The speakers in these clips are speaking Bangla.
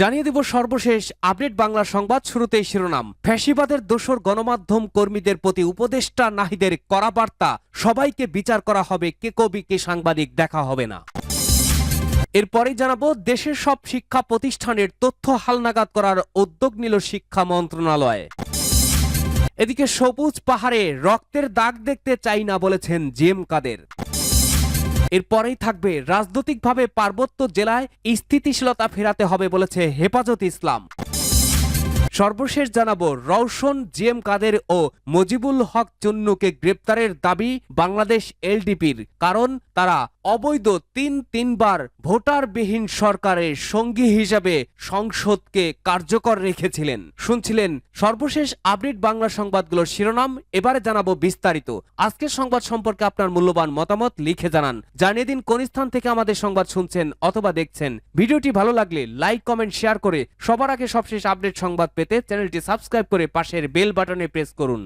জানিয়ে দেব সর্বশেষ আপডেট বাংলা সংবাদ। শুরুতেই শিরোনাম। ফ্যাসিবাদের দোসর গণমাধ্যম কর্মীদের প্রতি উপদেষ্টা নাহিদের কড়া বার্তা, সবাইকে বিচার করা হবে, কে কবি কে সাংবাদিক দেখা হবে না। এরপরেই জানাবো দেশের সব শিক্ষা প্রতিষ্ঠানের তথ্য হালনাগাদ করার উদ্যোগ নিল শিক্ষা মন্ত্রণালয়। এদিকে সবুজ পাহাড়ে রক্তের দাগ দেখতে চাই না বলেছেন জিএম কাদের। এরপরেই থাকবে রাজনৈতিকভাবে পার্বত্য জেলায় স্থিতিশীলতা ফেরাতে হবে বলেছে হেফাজত ইসলাম। সর্বশেষ জানাবো রওশন, জিএম কাদের ও মজিবুল হক চুন্নুকে গ্রেপ্তারের দাবি বাংলাদেশ এলডিপির, কারণ তারা অবৈধ তিনবার ভোটারবিহীন সরকারের সঙ্গী হিসাবে সংসদকে কার্যকর রেখেছিলেন। শুনছিলেন সর্বশেষ আপডেট বাংলা সংবাদগুলোর শিরোনাম। এবারে জানাবো বিস্তারিত। আজকের সংবাদ সম্পর্কে আপনার মূল্যবান মতামত লিখে জানান। জানিয়ে দিন কোন স্থান থেকে আমাদের সংবাদ শুনছেন অথবা দেখছেন। ভিডিওটি ভালো লাগলে লাইক, কমেন্ট, শেয়ার করে সবার আগে সবশেষ আপডেট সংবাদ পেতে চ্যানেলটি সাবস্ক্রাইব করে পাশের বেল বাটনে প্রেস করুন।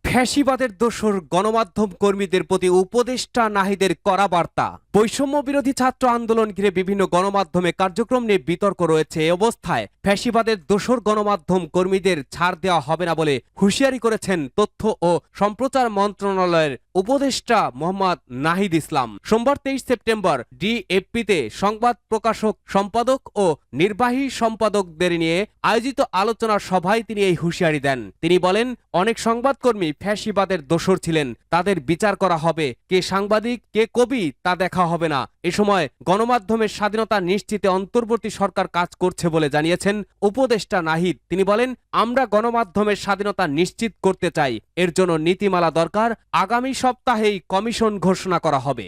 ফ্যাসিবাদের দোসর গণমাধ্যম কর্মীদের প্রতি উপদেষ্টা নাহিদের কড়া বার্তা। বৈষম্য বিরোধী ছাত্র আন্দোলন ঘিরে বিভিন্ন গণমাধ্যমে কার্যক্রম নিয়ে বিতর্ক রয়েছে। এই অবস্থায় ফ্যাসিবাদের দোসর গণমাধ্যম কর্মীদের ছাড় দেওয়া হবে না বলে হুঁশিয়ারি করেছেন তথ্য ও সম্প্রচার মন্ত্রণালয়ের উপদেষ্টা মোহাম্মদ নাহিদ ইসলাম। সোমবার 23 সেপ্টেম্বর ডিএফপিতে সংবাদ প্রকাশক, সম্পাদক ও নির্বাহী সম্পাদকদের নিয়ে আয়োজিত আলোচনা সভায় তিনি এই হুঁশিয়ারি দেন। তিনি বলেন, অনেক সংবাদকর্মী ফ্যাসিবাদের দোসর ছিলেন, তাদের বিচার করা হবে, কে সাংবাদিক কে কবি তা দেখা হবে না। এ সময় গণমাধ্যমের স্বাধীনতা নিশ্চিতে অন্তর্বর্তী সরকার কাজ করছে বলে জানিয়েছেন উপদেষ্টা নাহিদ। তিনি বলেন, আমরা গণমাধ্যমের স্বাধীনতা নিশ্চিত করতে চাই, এর জন্য নীতিমালা দরকার। আগামী সপ্তাহেই কমিশন ঘোষণা করা হবে।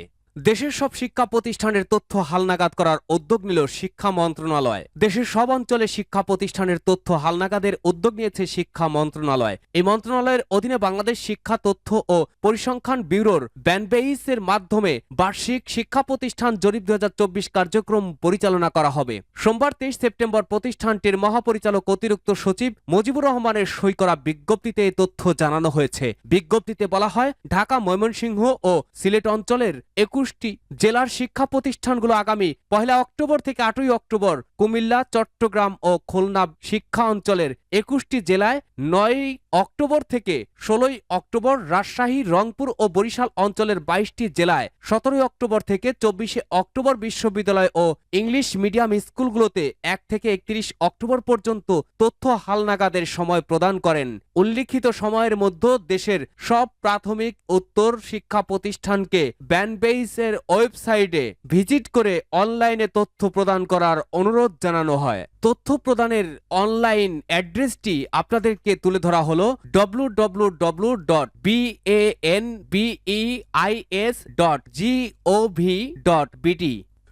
দেশের সব শিক্ষা প্রতিষ্ঠানের তথ্য হালনাগাদ করার উদ্যোগ নিল শিক্ষা মন্ত্রণালয়। দেশের সব অঞ্চলে শিক্ষা প্রতিষ্ঠানের তথ্য হালনাগাদের উদ্যোগ নিয়েছে শিক্ষা মন্ত্রণালয়। এই মন্ত্রণালয়ের অধীনে বাংলাদেশ শিক্ষা তথ্য ও পরিসংখ্যান ব্যুরোর ব্যানবেইসের মাধ্যমে বার্ষিক শিক্ষা প্রতিষ্ঠান জরিপ 2024 কার্যক্রম পরিচালনা করা হবে। সোমবার 23 সেপ্টেম্বর প্রতিষ্ঠানটির মহাপরিচালক অতিরিক্ত সচিব মুজিবুর রহমানের সই করা বিজ্ঞপ্তিতে এই তথ্য জানানো হয়েছে। বিজ্ঞপ্তিতে বলা হয়, ঢাকা, ময়মনসিংহ ও সিলেট অঞ্চলের 21 জেলার শিক্ষা প্রতিষ্ঠানগুলো আগামী 1 অক্টোবর থেকে 8 অক্টোবর, কুমিল্লা, চট্টগ্রাম ও খুলনা শিক্ষা অঞ্চলের 21টি জেলায়, 9 অক্টোবর থেকে 16 অক্টোবর, রাজশাহী, রংপুর ও বরিশাল অঞ্চলের 22টি জেলায় 17 অক্টোবর থেকে 24 অক্টোবর বিশ্ববিদ্যালয় ও ইংলিশ মিডিয়াম স্কুলগুলোতে 1 থেকে 31 অক্টোবর পর্যন্ত তথ্য হালনাগাদের সময় প্রদান করেন। উল্লিখিত সময়ের মধ্যে দেশের সব প্রাথমিক উত্তর শিক্ষা প্রতিষ্ঠানকে ব্যানবেইসের ওয়েবসাইটে ভিজিট করে অনলাইনে তথ্য প্রদান করার অনুরোধ জানানো হয়। তথ্য প্রদানের অনলাইন অ্যাড্রেসটি আপনাদেরকে তুলে ধরা হলো www.banbeis.gov.bt।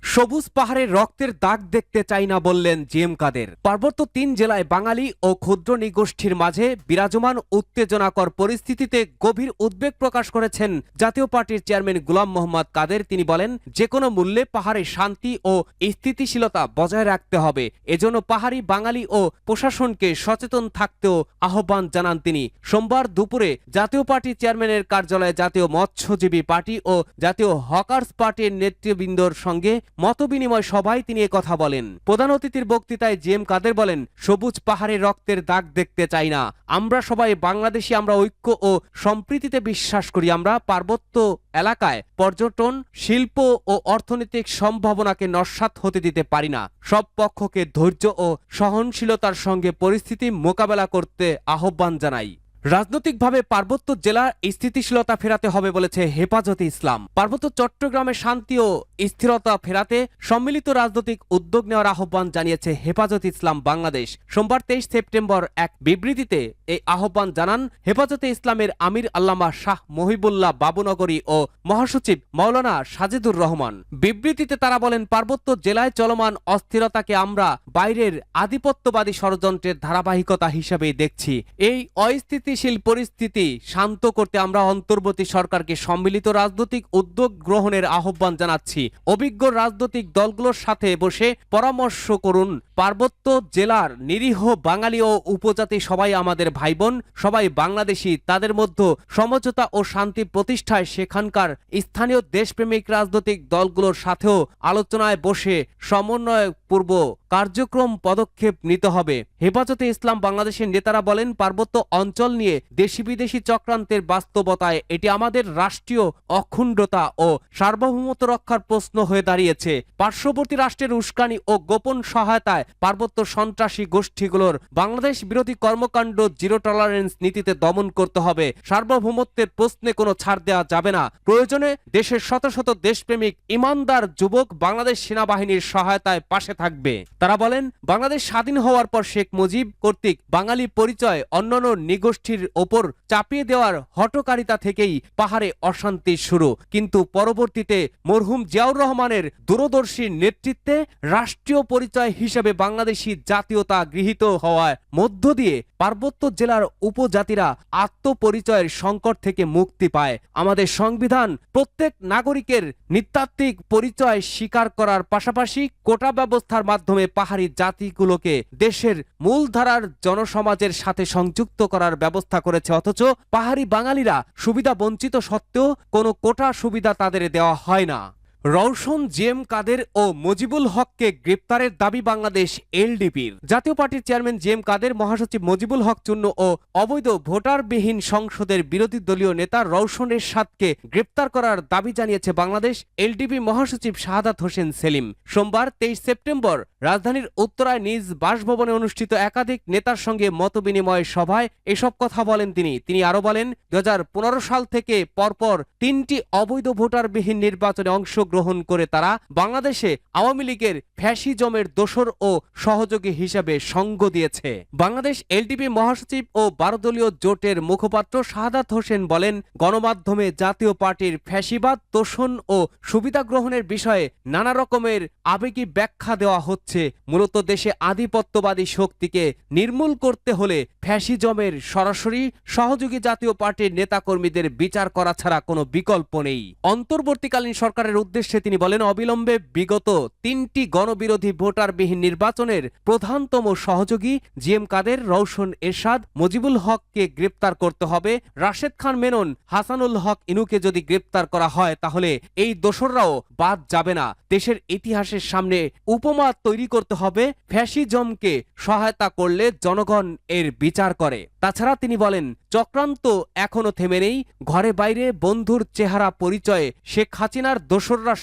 সবুজ পাহাড়ে রক্তের দাগ দেখতে চাই না বললেন জিএম কাদের। পার্বত্য 3 জেলায় বাঙালি ও ক্ষুদ্র নৃগোষ্ঠীর মাঝে বিরাজমান উত্তেজনাকর পরিস্থিতিতে গভীর উদ্বেগ প্রকাশ করেছেন জাতীয় পার্টির চেয়ারম্যান গোলাম মোহাম্মদ কাদের। তিনি বলেন, যে কোনো মূল্যে পাহাড়ে শান্তি ও স্থিতিশীলতা বজায় রাখতে হবে। এজন্য পাহাড়ি বাঙালি ও প্রশাসনকে সচেতন থাকতেও আহ্বান জানান তিনি। সোমবার দুপুরে জাতীয় পার্টি চেয়ারম্যানের কার্যালয়ে জাতীয় মৎস্যজীবী পার্টি ও জাতীয় হকার্স পার্টির নেতৃবৃন্দর সঙ্গে মতবিনিময় সভায় তিনি কথা বলেন। প্রধান অতিথির বক্তৃতায় জিএম কাদের বলেন, সবুজ পাহাড়ে রক্তের দাগ দেখতে চাই না। আমরা সবাই বাংলাদেশি, আমরা ঐক্য ও সম্প্রীতিতে বিশ্বাস করি। আমরা পার্বত্য এলাকায় পর্যটন, শিল্প ও অর্থনৈতিক সম্ভাবনাকে নস্যাৎ হতে দিতে পারি না। সব পক্ষকে ধৈর্য ও সহনশীলতার সঙ্গে পরিস্থিতি মোকাবেলা করতে আহ্বান জানাই। রাজনৈতিকভাবে পার্বত্য জেলার স্থিতিশীলতা ফেরাতে হবে বলেছে হেফাজতে ইসলাম। পার্বত্য চট্টগ্রামে শান্তি ও স্থিরতা ফেরাতে সম্মিলিত রাজনৈতিক উদ্যোগ নেওয়ার আহ্বান জানিয়েছে হেফাজতে ইসলাম বাংলাদেশ। সোমবার 23 সেপ্টেম্বর এক বিবৃতিতে এই আহ্বান জানান হেফাজতে ইসলামের আমির আল্লামা শাহ মহিবুল্লাহ বাবুনগরী ও মহাসচিব মাওলানা সাজেদুর রহমান। বিবৃতিতে তারা বলেন, পার্বত্য জেলায় চলমান অস্থিরতাকে আমরা বাইরের আধিপত্যবাদী ষড়যন্ত্রের ধারাবাহিকতা হিসেবেই দেখছি। এই অস্থিতিশীল পরিস্থিতি শান্ত করতে আমরা অন্তর্বর্তী সরকারকে সম্মিলিত রাজনৈতিক উদ্যোগ গ্রহণের আহ্বান জানাচ্ছি। অভিজ্ঞ রাজনৈতিক দলগুলোর সাথে বসে পরামর্শ করুন। পার্বত্য জেলার নিরীহ বাঙালি ও উপজাতি সবাই আমাদের ভাই বোন, সবাই বাংলাদেশি। তাদের মধ্যে সমঝোতা ও শান্তি প্রতিষ্ঠায় সেখানকার স্থানীয় দেশপ্রেমিক রাজনৈতিক দলগুলোর সাথেও আলোচনায় বসে সমন্বয় পূর্ব কার্যক্রম পদক্ষেপ নিতে হবে। হেফাজতে ইসলাম বাংলাদেশের নেতারা বলেন, পার্বত্য অঞ্চল নিয়ে দেশি বিদেশি চক্রান্তের বাস্তবতায় এটি আমাদের রাষ্ট্রীয় অখণ্ডতা ও সার্বভৌমত্ব রক্ষার প্রশ্ন হয়ে দাঁড়িয়েছে। পার্শ্ববর্তী রাষ্ট্রের উস্কানি ও গোপন সহায়তায় পার্বত্য সন্ত্রাসী গোষ্ঠীগুলোর বাংলাদেশ বিরোধী কর্মকাণ্ড জিরো টলারেন্স নীতিতে দমন করতে হবে। সার্বভৌমত্বের প্রশ্নে কোনো ছাড় দেওয়া যাবে না। প্রয়োজনে দেশের শত শত দেশপ্রেমিক ইমানদার যুবক বাংলাদেশ সেনাবাহিনীর সহায়তায় পাশে থাকবে। তারা বলেন, বাংলাদেশ স্বাধীন হওয়ার পর শেখ মুজিব কর্তৃক বাঙালি পরিচয় অন্যান্য নৃগোষ্ঠীর ওপর চাপিয়ে দেওয়ার হঠকারিতা থেকেই পাহাড়ে অশান্তি শুরু। কিন্তু পরবর্তীতে মরহুম জিয়াউর রহমানের দূরদর্শীর নেতৃত্বে রাষ্ট্রীয় পরিচয় হিসেবে বাংলাদেশি জাতীয়তা গৃহীত হওয়ার মধ্য দিয়ে পার্বত্য জেলার উপজাতিরা আত্মপরিচয়ের সংকট থেকে মুক্তি পায়। আমাদের সংবিধান প্রত্যেক নাগরিকের নৃতাত্ত্বিক পরিচয় স্বীকার করার পাশাপাশি কোটা ব্যবস্থার মাধ্যমে পাহাড়ি জাতিগুলোকে দেশের মূলধারার জনসমাজের সাথে সংযুক্ত করার ব্যবস্থা করেছে। অথচ পাহাড়ি বাঙালিরা সুবিধা বঞ্চিত সত্ত্বেও কোনো কোটা সুবিধা তাদের দেওয়া হয় না। রওশন, জিএম কাদের ও মজিবুল হককে গ্রেপ্তারের দাবি বাংলাদেশ এলডিপির। জাতীয় পার্টির চেয়ারম্যান জিএম কাদের, মহাসচিব মজিবুল হক চুন্নু ও অবৈধ ভোটারবিহীন সংসদের বিরোধী দলীয় নেতা রওশন এরশাদকে গ্রেপ্তার করার দাবি জানিয়েছে বাংলাদেশ এলডিপি মহাসচিব শাহাদাত হোসেন সেলিম। সোমবার 23 সেপ্টেম্বর রাজধানীর উত্তরায় নিজ বাসভবনে অনুষ্ঠিত একাধিক নেতার সঙ্গে মতবিনিময় সভায় এসব কথা বলেন তিনি আরো বলেন, 2015 সাল থেকে পরপর 3টি অবৈধ ভোটারবিহীন নির্বাচনে অংশগ্রহণ করে তারা বাংলাদেশে আওয়ামী লীগের ফ্যাসিজমের দোসর ও সহযোগী হিসেবে সঙ্গ দিয়েছে। বাংলাদেশ এলডিপি মহাসচিব ও 12 দলীয় জোটের মুখপাত্র শাহাদাত হোসেন বলেন, গণমাধ্যমে জাতীয় পার্টির ফ্যাসিবাদ তোষণ ও সুবিধা গ্রহণের বিষয়ে নানা রকমের আবেগী ব্যাখ্যা দেওয়া হচ্ছে। মূলত দেশে আধিপত্যবাদী শক্তিকে নির্মূল করতে হলে ফ্যাসিজমের সরাসরি সহযোগী জাতীয় পার্টির নেতাকর্মীদের বিচার করা ছাড়া কোনো বিকল্প নেই। অন্তর্বর্তীকালীন সরকারের উদ্দেশ্যে তিনি বলেন, অবিলম্বে বিগত 3টি গণবিরোধী ভোটারবিহীন নির্বাচনের প্রধানতম সহযোগী জিএম কাদের, রওশন এরশাদ, মজিবুল হককে গ্রেপ্তার করতে হবে। রাশেদ খান মেনন, হাসানুল হক ইনুকে যদি গ্রেপ্তার করা হয় তাহলে এই দোসররাও বাদ যাবে না। দেশের ইতিহাসের সামনে উপমা তৈরি করতে হবে, ফ্যাসিজমকে সহায়তা করলে জনগণ এর বিচার করে। তাছাড়া তিনি বলেন, চক্রান্ত এখনো থেমে নেই। ঘরে বাইরে বন্ধুর চেহারা পরিচয়ে শেখ হাসিনার দোসররা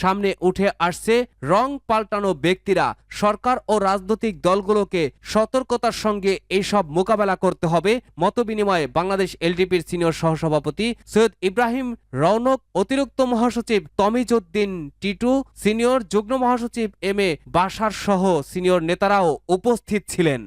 সামনে উঠে আসছে রং পাল্টানো ব্যক্তিরা। সরকার ও রাজনৈতিক দলগুলোকে সতর্কতার সঙ্গে এইসব মোকাবেলা করতে হবে। মতবিনিময়ে বাংলাদেশ এলডিপির সিনিয়র সহসভাপতি সৈয়দ ইব্রাহিম রৌনক, অতিরিক্ত মহাসচিব তমিজউদ্দিন টিটু, সিনিয়র যুগ্ম মহাসচিব এম এ বাশার সহ সিনিয়র নেতারাও উপস্থিত ছিলেন।